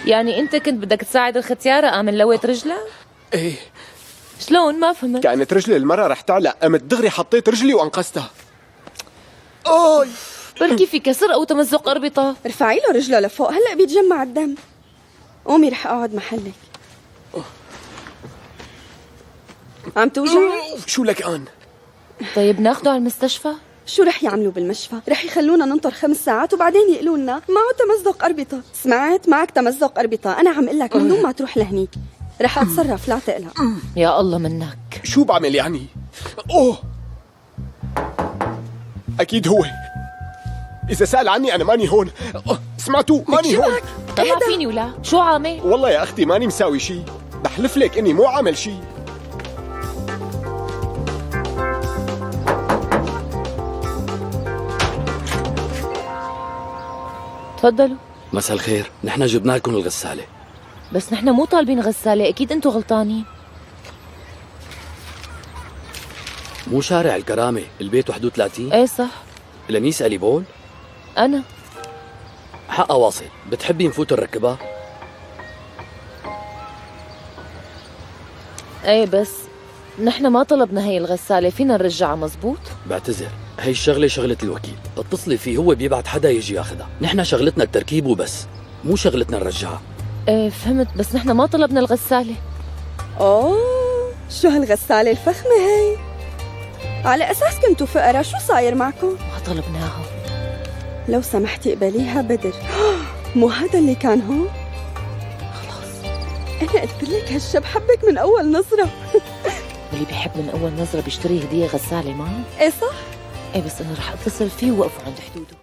يعني انت كنت بدك تساعد الختيارة قام لويت رجلها؟ ايه. شلون؟ ما فهمت. كانت رجل المرة رح تعلق، قمت دغري حطيت رجلي وانقذتها. اوي بركي في كسر او تمزق اربطة. ارفعي له رجله لفوق، هلا بيتجمع الدم. قومي رح اقعد محلك. عم توجع؟ شو لك ان؟ طيب ناخده على المستشفى؟ شو رح يعملوا بالمشفى؟ رح يخلونا ننطر 5 ساعات وبعدين يقولوا لنا معه تمزق أربطة. سمعت؟ معك تمزق أربطة. أنا عم قل لك من دون ما تروح لهنيك. رح أتصرف، لا تقلق. يا الله منك. شو بعمل يعني؟ اوه اكيد هو. اذا سأل عني انا ماني هون. سمعتوا؟ ماني هون. طلع فيني ولا شو عامل؟ والله يا اختي ماني مساوي شيء، بحلف لك اني مو عامل شيء. تفضلوا. مساء الخير، نحن جبنا لكم الغسالة. بس نحن مو طالبين غسالة، اكيد انتوا غلطانين. مو شارع الكرامة، البيت 31؟ ايه صح. لميس ألي بول؟ انا حقا واصل، بتحبي نفوت نركبها؟ ايه بس نحن ما طلبنا هي الغسالة، فينا نرجعها مزبوط؟ بعتذر، هي الشغلة شغلة الوكيل، اتصلي فيه هو بيبعت حدا يجي ياخدها، نحن شغلتنا التركيب وبس، مو شغلتنا نرجعها. ايه فهمت، بس نحن ما طلبنا الغسالة. أوه، شو هالغسالة الفخمة هي؟ على أساس كنتوا فقرا، شو صاير معكم؟ ما طلبناها. لو سمحتي اقبليها بدر. مو هذا اللي كان هون؟ خلاص، أنا قلت لك هالشاب حبك من أول نظرة. واللي بيحب من اول نظرة بيشتري هدية غسالة معه؟ إيه صح؟ ايه بس انا رح اتصل فيه ووقفوا عند حدوده.